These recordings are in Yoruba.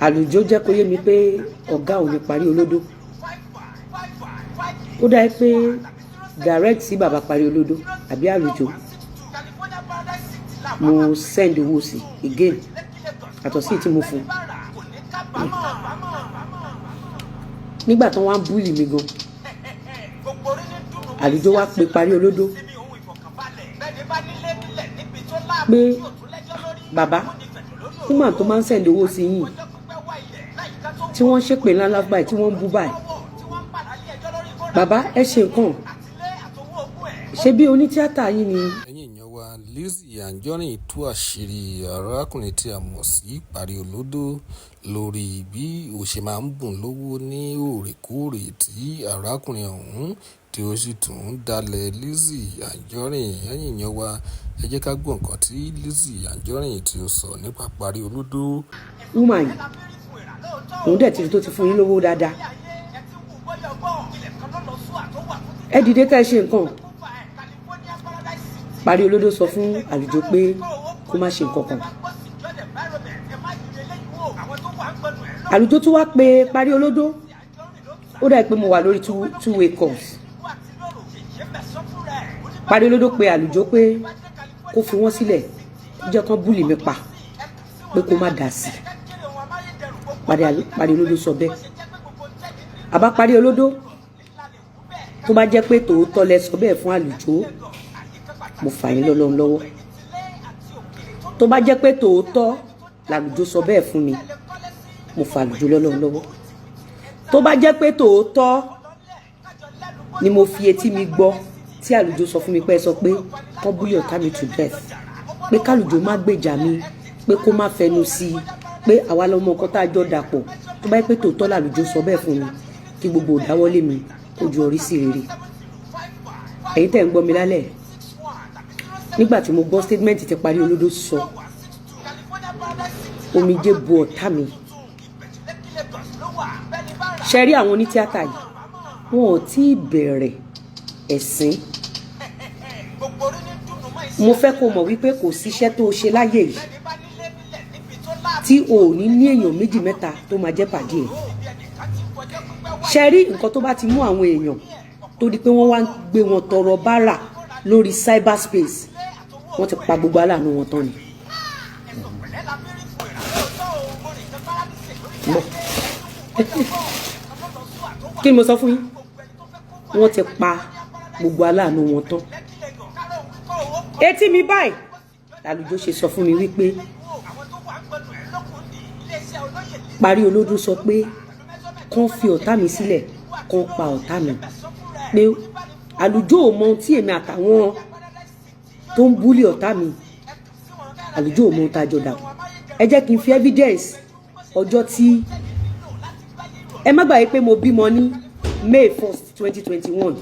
àlùjọ jẹ́ kó yé mi pé ọ̀gá ò ní parí olódó ó dá pé direct sí bàbá parí olódó àbí àlùjọ mo send owó sí again àtọ̀ sí tí mo fún nígbà tó wá ń búlì mi gan àlùjọ wá pé parí olódó pé bàbá woman tó máa ń send owó sí yìí tí wọ́n ṣépè ńlá ńlá báyìí tí wọ́n ń bú báyìí bàbá ẹ ṣe nǹkan ṣe bí onítíátà yín ni. ẹ̀yin èèyàn wa Lizzy Anjorin tú àṣírí arákùnrin tí a mọ̀ sí Parí Olódó lórí bí ó ṣe máa ń bùn lówó ní òrèkóòrè tí arákùnrin ọ̀hún tí ó sì tún ń dalẹ̀ Lizzy Anjorin. ẹ̀yin èèyàn wa ẹ jẹ́ ká gbọ́ nǹkan tí Lizzy Anjorin tí ó sọ nípa Parí Olódó. woman yìí òun dẹ̀ ti rí tó ti fún yín lówó dáadáa ẹ dìde ká ẹ ṣe nǹkan. Parí Olódó sọ fún àlùjọ pé kó má ṣe nǹkan kan àlùjọ tún wá pé Parí Olódó ó dà pé mo wà lórí two way calls Parí Olódó pé àlùjọ pé kó fi wọ́n sílẹ̀ jẹ́ kán búlì mi pa pé kó má dà sí Parí Olódó sọ bẹ́ẹ̀ àbá Parí Olódó tó bá jẹ́ pé tòótọ́ lẹ sọ bẹ́ẹ̀ fún àlùjọ mo fà yín lọ́lọ́run lọ́wọ́ tó bá jẹ́ pé tòótọ́ làlùjọ sọ bẹ́ẹ̀ fún mi mo fà àlùjọ lọ́lọ́run lọ́wọ́ tó bá jẹ́ pé tòótọ́ ni mo fi etí mi gbọ́ tí àlùjọ sọ fún mi pé ẹ sọ pé kán búlì ọ̀tá mi to death pé kálùjọ má gbèjà mi pé kó má fẹnu sí i pé àwa lọmọ nǹkan tá a jọ dàpọ̀ tó bá jẹ́ pé tòótọ́ làlùjọ sọ bẹ́ẹ̀ fún mi kí gbogbo ìdáwọ́lé mi kó ju orí sí rere ẹ̀yin tẹ́ ń gbọ́ mi lálẹ́ nígbà tí mo gbọ́ statement tí Parí Olódó sọ omijé bu ọ̀tá mi ṣe rí àwọn onítíátà yìí wọn ò tí ì bẹ̀rẹ̀ ẹ̀sìn mo fẹ́ kó mọ̀ wípé kò síṣẹ́ tó ṣe láyé yìí tí o ò ní èèyàn méjì mẹ́ta tó máa jẹ́ pàdé ẹ̀ ṣe rí nǹkan tó bá ti mú àwọn èèyàn tó di pé wọ́n wá ń gbé wọn tọrọ bárà lórí cyberspace wọ́n ti pa gbogbo aláàánú wọn tán ni. kí ni mo sọ fún yín wọ́n ti pa gbogbo aláàánú wọn tán. etí mi báyìí làlùjọ ṣe sọ fún mi wípé Parí Olódó sọ pé kán fi ọ̀tá mi sílẹ̀ kán pa ọ̀tá mi pé àlùjọ ò mọ ohun tí èmi àtàwọn tó ń búlì ọ̀tá mi àlùjọ ò mọ ohun tá a jọ dà ẹ jẹ́ kí n fi evidence ọjọ́ tí ẹ má gbàgbé pé mo bímọ ní May 1st 2021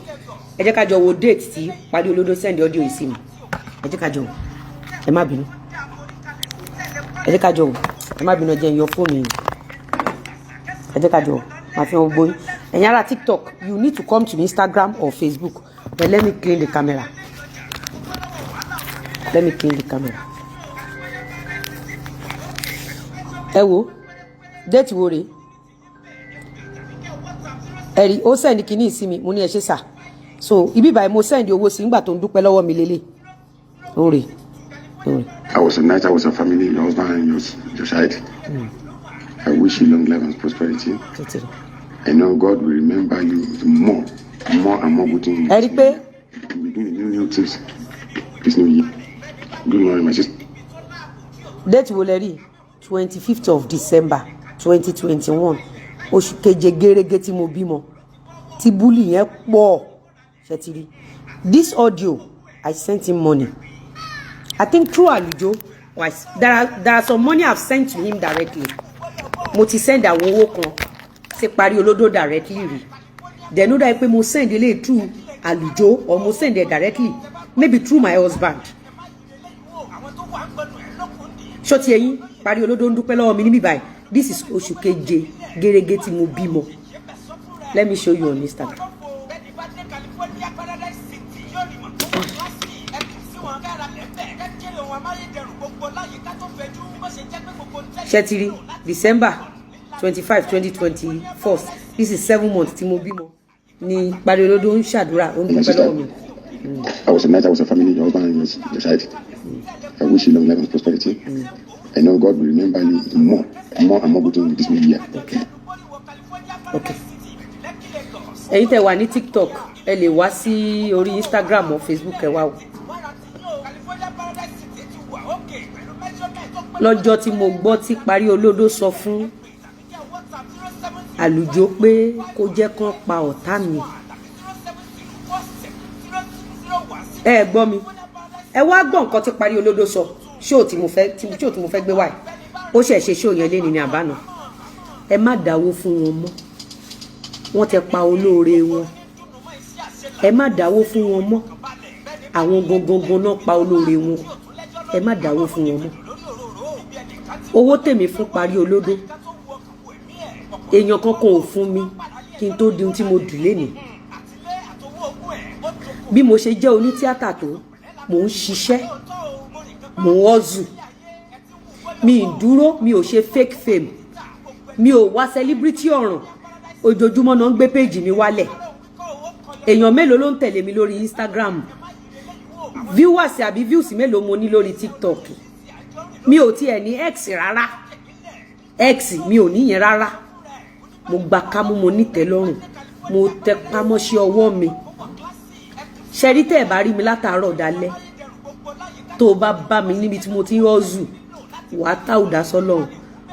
ẹ jẹ́ ká jọ wo date tí Parí Olódó send audio yìí sí mi ẹ jẹ́ ká jọ wò ẹ má bínú ẹ jẹ́ ká jọ wò ẹ má bínú jẹ́ ń yọ fóònù yìí ẹ jẹ́ ká jọ wò máa fi hàn gbóyún ẹ̀yin ará TikTok you need to come to Instagram or Facebook but let me clean the camera. Let me clean the camera. Ẹ wo déètì wo rèé ẹ̀rí ó sẹ́ndì kìíní sí mi mo ní ẹ ṣe sà so ibi báyìí mo sẹ́ndì owó sí nígbà tó ń dúpẹ́ lọ́wọ́ mi lélẹ̀ ó rèé. I was a night, I was a family, your husband and your child. I wish you long life and prosperity. I know God will remember you more and more good things. Ẹ rí pé. We're doing new things this new year. Good morning, my sister. Date wo lẹ rí 25th of December 2021 oṣù keje gẹ́rẹ́gẹ́ tí mo bímọ tí búlì yẹn pọ̀ ṣe ti rí this audio I sent him money I think through àlùjọ there are some money I've sent to him directly mo ti send àwọn owó kan ṣe Parí Olódó directly rí then ó dá pé mo send ilé through àlùjọ or mo send it directly maybe through my husband ṣó ti ẹ̀yin Parí Olódó ń dúpẹ́ lọ́wọ́ mi níbí báyìí this is oṣù keje gẹ́rẹ́gẹ́ tí mo bímọ let me show you on Instagram. ṣe Shetiri December 25 2024 this is 7 months tí mo bímọ ni Parí Olódó ń ṣàdúrà ó ń dúpẹ́ lọ́wọ́ mi. I was a night, I was a family, your husband and your child. I wish you long life and prosperity. I know God will remember you more and more good things this new year. Okay. Ẹ̀yin tẹ́ wà ní TikTok ẹ lè wá sí orí Instagram or Facebook ẹ wá o. Lọ́jọ́ tí mo gbọ́ tí Parí Olódó sọ fún Àlùjó pé kó jẹ́ kán pa ọ̀tá mi. Ẹ gbọ́ mi. Ẹ wá gbọ́ nǹkan tí Parí Olódó sọ. Show tí mo fẹ́ gbé wá. Ó ṣe show yẹn léni ní àbánà. Ẹ má dáwó fún wọn mọ́. Wọ́n ti pa olóore wọn. Ẹ má dáwó fún wọn mọ́. Àwọn gangan náà pa olóore wọn. Ẹ má dáwó fún wọn mọ́. Owó tèmi fún Parí Olódó. Èèyàn kankan ò fún mi kí n tó di ohun tí mo dì lénìí. Bí mo ṣe jẹ́ onítíátà tó, mò ń ṣiṣẹ́, mò ń hustle. Mi ì dúró, mi ò ṣe fake fame. Mi ò wá celebrity ọ̀ràn. Ojoojúmọ́ náà ń gbé péjì mi wálẹ̀. Èèyàn mélòó ló ń tẹ̀lé mi lórí Instagram? Viewers àbí views mélòó mo ní lórí TikTok? Mi ò tiẹ̀ ní X rárá. X mi ò ní yẹn rárá. Mo gba kámú, mo nítẹ́lọ́rùn. Mo tẹpá mọ́ṣẹ́ ọwọ́ mi. Ṣẹ́rí tẹ́ ẹ̀ bá rí mi látàárọ̀ dalẹ́. Tó o bá bá mi níbi tí mo ti ń hustle, wàá tá ò dá sọ́lọ́run.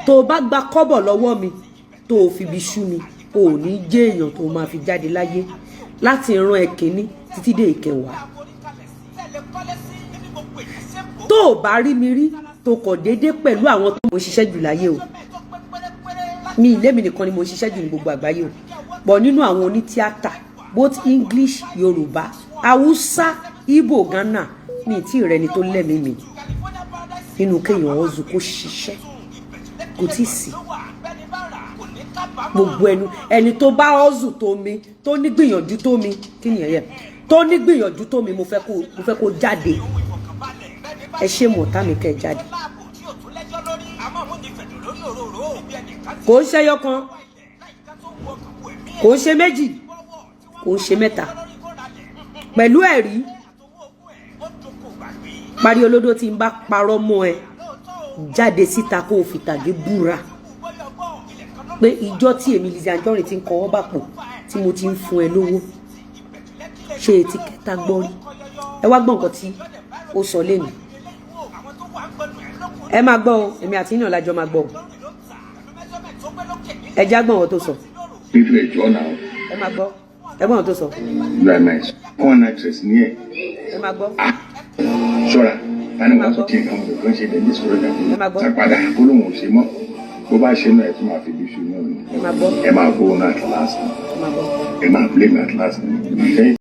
Tó o bá gba kọ́bọ̀ lọ́wọ́ mi, tó o fi bí ṣú mi, o ò ní jẹ́ èèyàn tó máa fi jáde láyé láti ìran ẹ̀kíní títí dé ìkẹwàá. Tó o bá rí mi rí, tó kọ̀ déédé pẹ̀lú àwọn tó mo ṣiṣẹ́ jù láyé o. Mi ilé mi nìkan ni mo ṣiṣẹ́ jù ní gbogbo àgbáyé o. Bọ̀ nínú àwọn onítíátà, both English, Yorùbá, Hausa, Igbo, Ghana, mi tí rẹ ni tó lẹ́mìí mi. Nínú kéèyàn ọ̀zù kó ṣiṣẹ́. Kò tí sí. Gbogbo ẹni tó bá hustle tó mi, tó ní gbìyànjú tó mi, kí ni ẹ̀yẹ? Tó ní gbìyànjú tó mi, mo fẹ́ kó jáde. Ẹ ṣe mọ̀ tá mi kẹ́ jáde. Kò ń ṣe ẹyọkan, kò ń ṣe méjì, kò ń ṣe mẹ́ta. Pẹ̀lú ẹ̀rí, Parí Olódó tí ń bá parọ́ mọ́ ẹ jáde síta kó o fi tàgé búra pé ìjọ tí èmi Lizzy Anjorin ti ń kọwọ́ bàpò tí mo ti ń fún ẹ lówó ṣe etí kẹta gbọ́ rí. Ẹ wá gbọ́ nǹkan tí ó sọ lẹ́nu. Ẹ máa gbọ́ o, èmi àti yín náà lájọ máa gbọ́ o. Ẹ já gbọ́ nǹkan tó sọ. Ẹ máa gbọ́. Ẹ gbọ́ nǹkan tó sọ. Ẹ máa gbọ́. Ṣọ́ra, tani wàá tún kí nǹkan mọ̀ tó ń ṣe lẹ́yìn ìṣòro ìdàgbé. Sápadà kó lóun ò ṣe mọ́. Bó bá ṣe náà ẹ tún máa fi bí ṣu náà ni. Ẹ máa gbó náà kíláàsì. Ẹ máa blame náà kíláàsì.